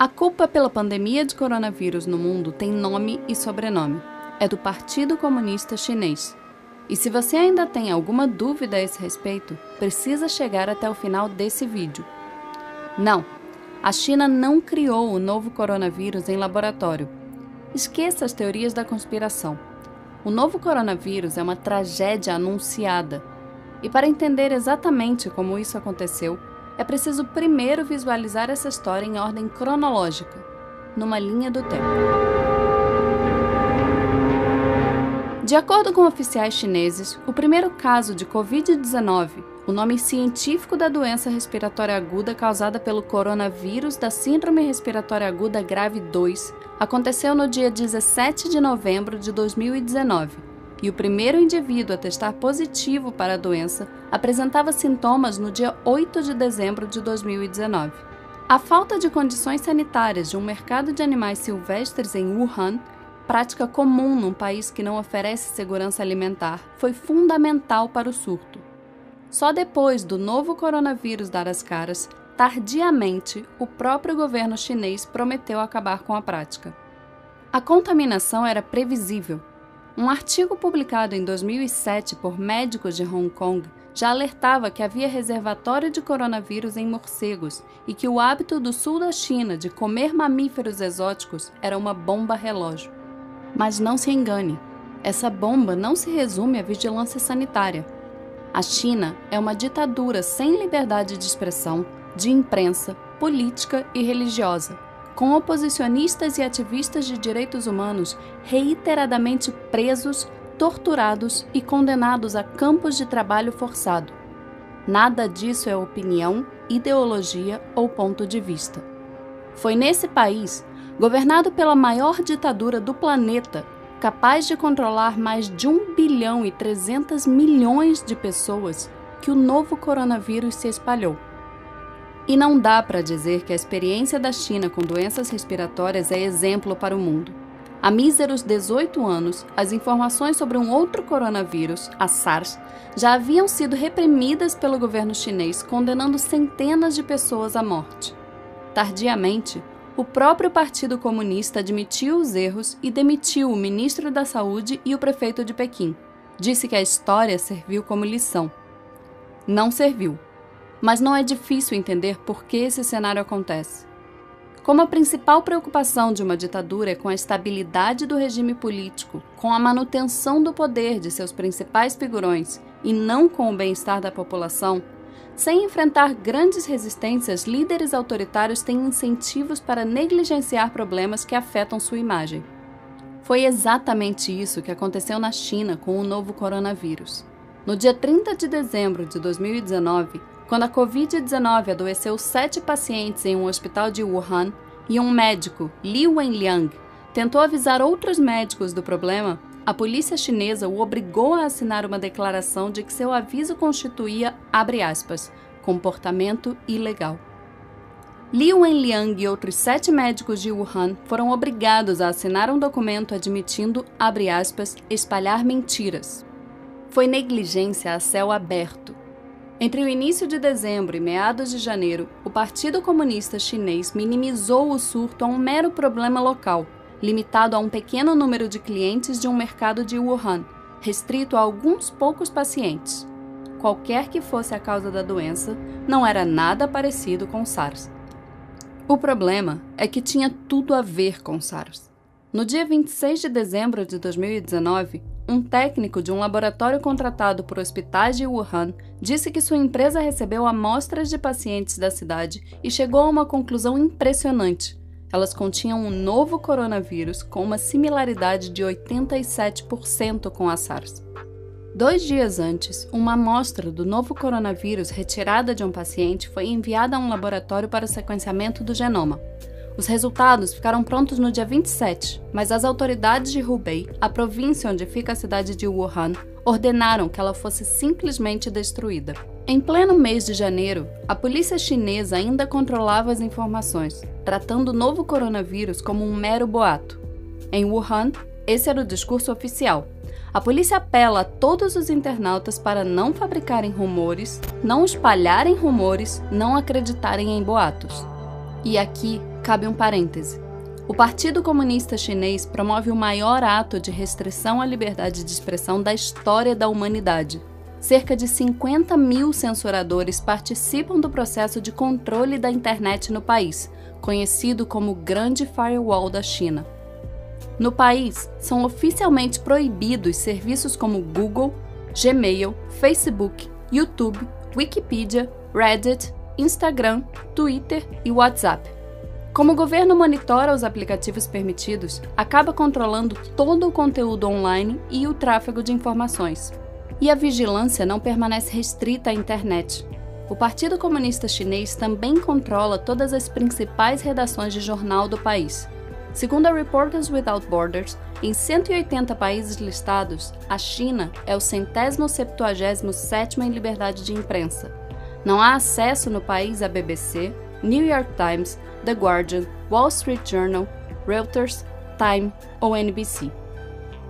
A culpa pela pandemia de coronavírus no mundo tem nome e sobrenome. É do Partido Comunista Chinês. E se você ainda tem alguma dúvida a esse respeito, precisa chegar até o final desse vídeo. Não, a China não criou o novo coronavírus em laboratório. Esqueça as teorias da conspiração. O novo coronavírus é uma tragédia anunciada. E para entender exatamente como isso aconteceu, é preciso primeiro visualizar essa história em ordem cronológica, numa linha do tempo. De acordo com oficiais chineses, o primeiro caso de Covid-19, o nome científico da doença respiratória aguda causada pelo coronavírus da Síndrome Respiratória Aguda Grave 2, aconteceu no dia 17 de novembro de 2019. E o primeiro indivíduo a testar positivo para a doença apresentava sintomas no dia 8 de dezembro de 2019. A falta de condições sanitárias de um mercado de animais silvestres em Wuhan, prática comum num país que não oferece segurança alimentar, foi fundamental para o surto. Só depois do novo coronavírus dar as caras, tardiamente, o próprio governo chinês prometeu acabar com a prática. A contaminação era previsível. Um artigo publicado em 2007 por médicos de Hong Kong já alertava que havia reservatório de coronavírus em morcegos e que o hábito do sul da China de comer mamíferos exóticos era uma bomba relógio. Mas não se engane, essa bomba não se resume à vigilância sanitária. A China é uma ditadura sem liberdade de expressão, de imprensa, política e religiosa, com oposicionistas e ativistas de direitos humanos reiteradamente presos, torturados e condenados a campos de trabalho forçado. Nada disso é opinião, ideologia ou ponto de vista. Foi nesse país, governado pela maior ditadura do planeta, capaz de controlar mais de 1 bilhão e 300 milhões de pessoas, que o novo coronavírus se espalhou. E não dá para dizer que a experiência da China com doenças respiratórias é exemplo para o mundo. Há míseros 18 anos, as informações sobre um outro coronavírus, a SARS, já haviam sido reprimidas pelo governo chinês, condenando centenas de pessoas à morte. Tardiamente, o próprio Partido Comunista admitiu os erros e demitiu o ministro da Saúde e o prefeito de Pequim. Disse que a história serviu como lição. Não serviu. Mas não é difícil entender por que esse cenário acontece. Como a principal preocupação de uma ditadura é com a estabilidade do regime político, com a manutenção do poder de seus principais figurões e não com o bem-estar da população, sem enfrentar grandes resistências, líderes autoritários têm incentivos para negligenciar problemas que afetam sua imagem. Foi exatamente isso que aconteceu na China com o novo coronavírus. No dia 30 de dezembro de 2019, quando a Covid-19 adoeceu 7 pacientes em um hospital de Wuhan e um médico, Li Wenliang, tentou avisar outros médicos do problema, a polícia chinesa o obrigou a assinar uma declaração de que seu aviso constituía, abre aspas, comportamento ilegal. Li Wenliang e outros 7 médicos de Wuhan foram obrigados a assinar um documento admitindo, abre aspas, espalhar mentiras. Foi negligência a céu aberto. Entre o início de dezembro e meados de janeiro, o Partido Comunista Chinês minimizou o surto a um mero problema local, limitado a um pequeno número de clientes de um mercado de Wuhan, restrito a alguns poucos pacientes. Qualquer que fosse a causa da doença, não era nada parecido com SARS. O problema é que tinha tudo a ver com SARS. No dia 26 de dezembro de 2019, um técnico de um laboratório contratado por hospitais de Wuhan disse que sua empresa recebeu amostras de pacientes da cidade e chegou a uma conclusão impressionante. Elas continham um novo coronavírus com uma similaridade de 87% com a SARS. 2 dias antes, uma amostra do novo coronavírus retirada de um paciente foi enviada a um laboratório para o sequenciamento do genoma. Os resultados ficaram prontos no dia 27, mas as autoridades de Hubei, a província onde fica a cidade de Wuhan, ordenaram que ela fosse simplesmente destruída. Em pleno mês de janeiro, a polícia chinesa ainda controlava as informações, tratando o novo coronavírus como um mero boato. Em Wuhan, esse era o discurso oficial. A polícia apela a todos os internautas para não fabricarem rumores, não espalharem rumores, não acreditarem em boatos. E aqui cabe um parêntese. O Partido Comunista Chinês promove o maior ato de restrição à liberdade de expressão da história da humanidade. Cerca de 50 mil censuradores participam do processo de controle da internet no país, conhecido como Grande Firewall da China. No país, são oficialmente proibidos serviços como Google, Gmail, Facebook, YouTube, Wikipedia, Reddit, Instagram, Twitter e WhatsApp. Como o governo monitora os aplicativos permitidos, acaba controlando todo o conteúdo online e o tráfego de informações. E a vigilância não permanece restrita à internet. O Partido Comunista Chinês também controla todas as principais redações de jornal do país. Segundo a Reporters Without Borders, em 180 países listados, a China é o 177º em liberdade de imprensa. Não há acesso no país à BBC, New York Times, The Guardian, Wall Street Journal, Reuters, Time ou NBC.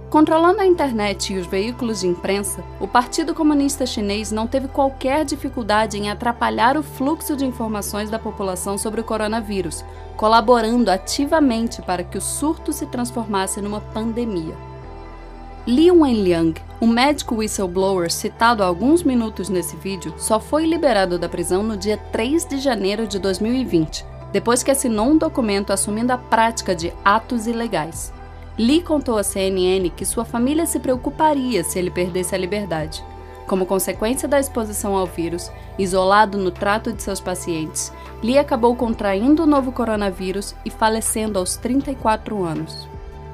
Controlando a internet e os veículos de imprensa, o Partido Comunista Chinês não teve qualquer dificuldade em atrapalhar o fluxo de informações da população sobre o coronavírus, colaborando ativamente para que o surto se transformasse numa pandemia. Li Wenliang, um médico whistleblower citado há alguns minutos nesse vídeo, só foi liberado da prisão no dia 3 de janeiro de 2020, depois que assinou um documento assumindo a prática de atos ilegais. Li contou à CNN que sua família se preocuparia se ele perdesse a liberdade. Como consequência da exposição ao vírus, isolado no trato de seus pacientes, Li acabou contraindo o novo coronavírus e falecendo aos 34 anos.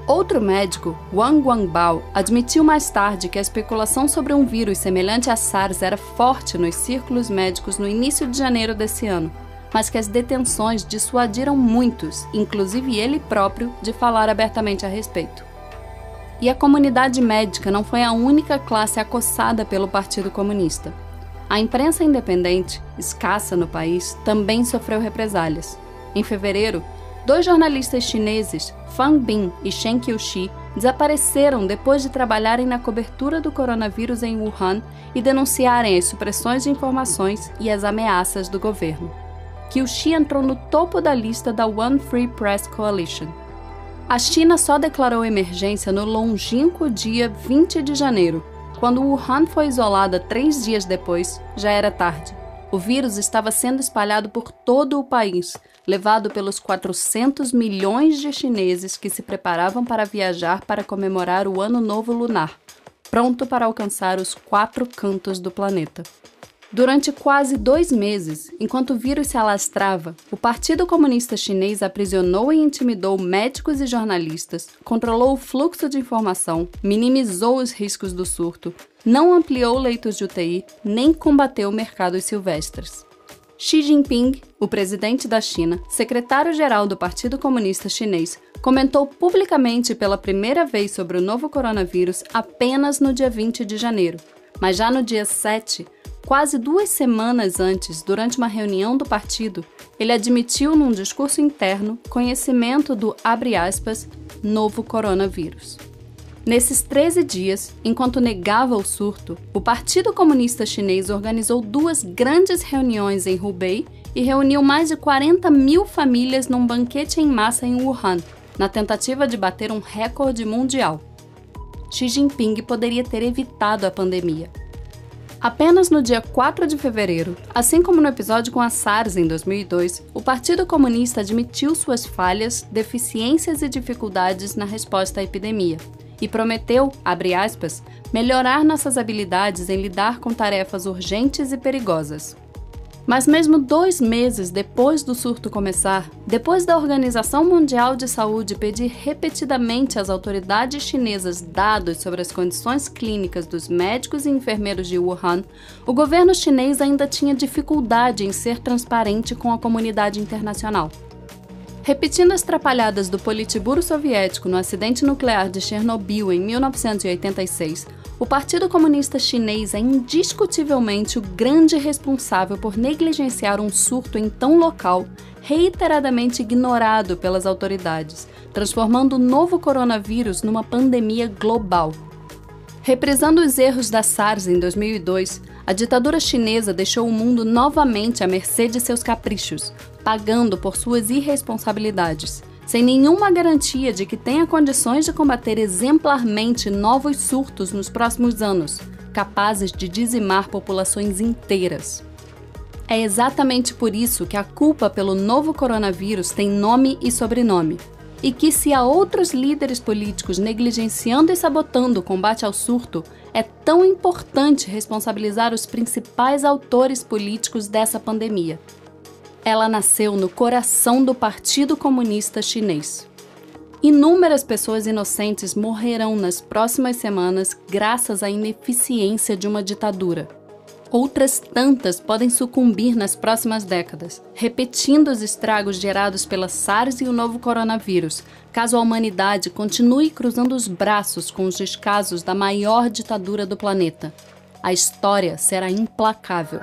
Outro médico, Wang Wangbao, admitiu mais tarde que a especulação sobre um vírus semelhante a SARS era forte nos círculos médicos no início de janeiro desse ano, mas que as detenções dissuadiram muitos, inclusive ele próprio, de falar abertamente a respeito. E a comunidade médica não foi a única classe acossada pelo Partido Comunista. A imprensa independente, escassa no país, também sofreu represálias. Em fevereiro, 2 jornalistas chineses, Fan Bin e Shen Qiushi, desapareceram depois de trabalharem na cobertura do coronavírus em Wuhan e denunciarem as supressões de informações e as ameaças do governo. Qiushi entrou no topo da lista da One Free Press Coalition. A China só declarou emergência no longínquo dia 20 de janeiro. Quando Wuhan foi isolada 3 dias depois, já era tarde. O vírus estava sendo espalhado por todo o país, levado pelos 400 milhões de chineses que se preparavam para viajar para comemorar o Ano Novo Lunar, pronto para alcançar os 4 cantos do planeta. Durante quase 2 meses, enquanto o vírus se alastrava, o Partido Comunista Chinês aprisionou e intimidou médicos e jornalistas, controlou o fluxo de informação, minimizou os riscos do surto, não ampliou leitos de UTI, nem combateu mercados silvestres. Xi Jinping, o presidente da China, secretário-geral do Partido Comunista Chinês, comentou publicamente pela primeira vez sobre o novo coronavírus apenas no dia 20 de janeiro, mas já no dia 7, quase 2 semanas antes, durante uma reunião do partido, ele admitiu num discurso interno conhecimento do, abre aspas, novo coronavírus. Nesses 13 dias, enquanto negava o surto, o Partido Comunista Chinês organizou 2 grandes reuniões em Hubei e reuniu mais de 40 mil famílias num banquete em massa em Wuhan, na tentativa de bater um recorde mundial. Xi Jinping poderia ter evitado a pandemia. Apenas no dia 4 de fevereiro, assim como no episódio com a SARS em 2002, o Partido Comunista admitiu suas falhas, deficiências e dificuldades na resposta à epidemia e prometeu, abre aspas, melhorar nossas habilidades em lidar com tarefas urgentes e perigosas. Mas mesmo 2 meses depois do surto começar, depois da Organização Mundial de Saúde pedir repetidamente às autoridades chinesas dados sobre as condições clínicas dos médicos e enfermeiros de Wuhan, o governo chinês ainda tinha dificuldade em ser transparente com a comunidade internacional. Repetindo as trapalhadas do Politburo soviético no acidente nuclear de Chernobyl em 1986, o Partido Comunista Chinês é indiscutivelmente o grande responsável por negligenciar um surto em tão local, reiteradamente ignorado pelas autoridades, transformando o novo coronavírus numa pandemia global. Reprisando os erros da SARS em 2002, A ditadura chinesa deixou o mundo novamente à mercê de seus caprichos, pagando por suas irresponsabilidades, sem nenhuma garantia de que tenha condições de combater exemplarmente novos surtos nos próximos anos, capazes de dizimar populações inteiras. É exatamente por isso que a culpa pelo novo coronavírus tem nome e sobrenome, e que se há outros líderes políticos negligenciando e sabotando o combate ao surto, é tão importante responsabilizar os principais autores políticos dessa pandemia. Ela nasceu no coração do Partido Comunista Chinês. Inúmeras pessoas inocentes morrerão nas próximas semanas graças à ineficiência de uma ditadura. Outras tantas podem sucumbir nas próximas décadas, repetindo os estragos gerados pela SARS e o novo coronavírus, caso a humanidade continue cruzando os braços com os descasos da maior ditadura do planeta. A história será implacável.